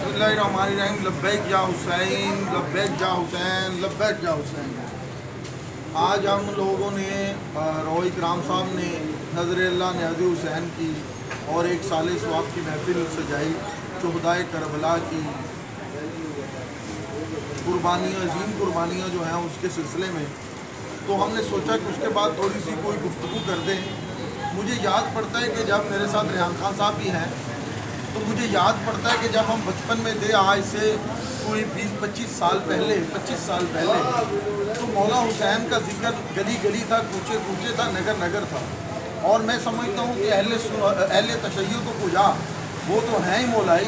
बिस्मिल्लाहिर्रहमानिर्रहीम। लब्बैक या हुसैन, लब्बैक या हुसैन, लब्बैक या हुसैन। आज हम लोगों ने रोए इकराम साहब ने नज़र अल्लाह न्याज़ हुसैन की और एक साल स्वाब की महफिल सजाई। शुहदाए करबला की कुर्बानियाँ, अजीम कुर्बानियाँ जो हैं उसके सिलसिले में तो हमने सोचा कि उसके बाद थोड़ी सी कोई गुफ्तगू कर दें। मुझे याद पड़ता है कि जब मेरे साथ रेहान खान साहब भी हैं तो मुझे याद पड़ता है कि जब हम बचपन में थे, आज से कोई 20-25 साल पहले, 25 साल पहले, तो मौला हुसैन का जिक्र गली गली था, कूचे कूचे था, नगर नगर था। और मैं समझता हूँ कि अहले तशय्युद तो कुजा वो तो हैं ही मौलाई,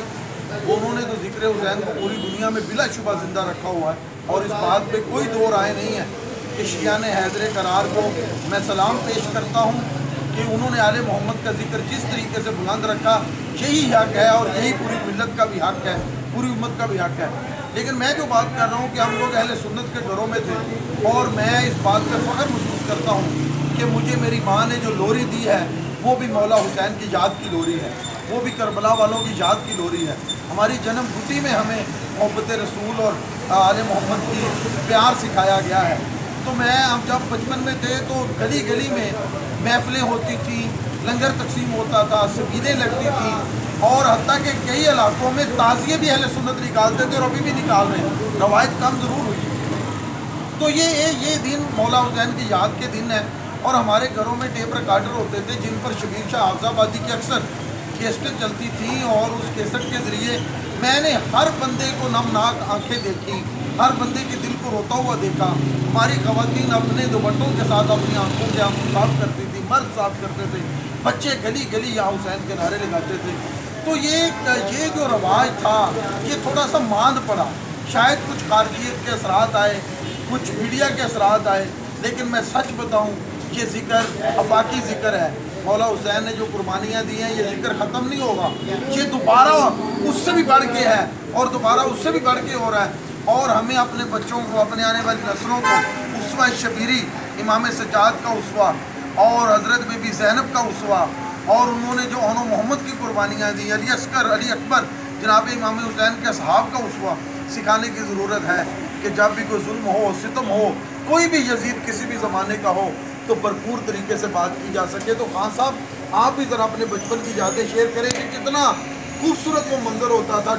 उन्होंने तो जिक्र हुसैन को पूरी दुनिया में बिलाशुबा ज़िंदा रखा हुआ है। और इस बात पे कोई दो राय नहीं है कि शियान हैदर करार को मैं सलाम पेश करता हूँ कि उन्होंने आले मोहम्मद का जिक्र जिस तरीके से बुलंद रखा, यही हक है और यही पूरी मिल्लत का भी हक है, पूरी उम्मत का भी हक है। लेकिन मैं जो बात कर रहा हूँ कि हम लोग अहले सुन्नत के घरों में थे और मैं इस बात पर फ़ख्र महसूस करता हूँ कि मुझे मेरी माँ ने जो लोरी दी है वो भी मौला हुसैन की याद की लोरी है, वो भी करबला वालों की याद की लोरी है। हमारी जन्म घुटी में हमें मोहब्बत रसूल और आले मोहम्मद की प्यार सिखाया गया है। तो मैं हम जब बचपन में थे तो गली गली में महफिलें होती थी, लंगर तकसीम होता था, सबीलें लगती थी और हत्ता के कई इलाकों में ताज़िए भी अहले सुन्नत निकालते थे और अभी भी निकाल रहे हैं, रवायत कम ज़रूर हुई। तो ये दिन मौला हुसैन की याद के दिन है और हमारे घरों में टेप रिकॉर्डर होते थे जिन पर शबीर शाह हाफिज़ाबादी की अक्सर कैसेटें चलती थी और उस कैसेट के ज़रिए मैंने हर बंदे को नमनाक आंखें देखी, हर बंदे के दिल को रोता हुआ देखा। हमारी ख़वातीन अपने दुपट्टों के साथ अपनी आंखों के आंसू साफ करती थी, मर्द साफ करते थे, बच्चे गली गली या हुसैन के नारे लगाते थे। तो ये जो रवाज था ये थोड़ा सा मांद पड़ा, शायद कुछ खारजियत के असरात आए, कुछ मीडिया के असरात आए, लेकिन मैं सच बताऊँ ये ज़िक्र अफाकी ज़िक्र है। मौला हुसैन ने जो कुर्बानियाँ दी हैं ये ज़िक्र ख़त्म नहीं होगा, ये दोबारा उससे भी बढ़ के है और दोबारा उससे भी बढ़ के हो रहा है। और हमें अपने बच्चों को, अपने आने वाली नस्लों को उसवा शबीरी, इमाम सज्जाद का उसवा और हज़रत बीबी ज़ैनब का उसवा और उन्होंने जो अनो मोहम्मद की कुर्बानियाँ दी, अली अस्कर, अली अकबर, जनाब इमाम हुसैन के असहाब का उसवा सिखाने की ज़रूरत है कि जब भी कोई जुल्म हो, सितम हो, कोई भी यजीद किसी भी ज़माने का हो तो भरपूर तरीके से बात की जा सके। तो खान साहब आप भी ज़रा अपने बचपन की यादें शेयर करें कि कितना खूबसूरत वो मंजर होता था।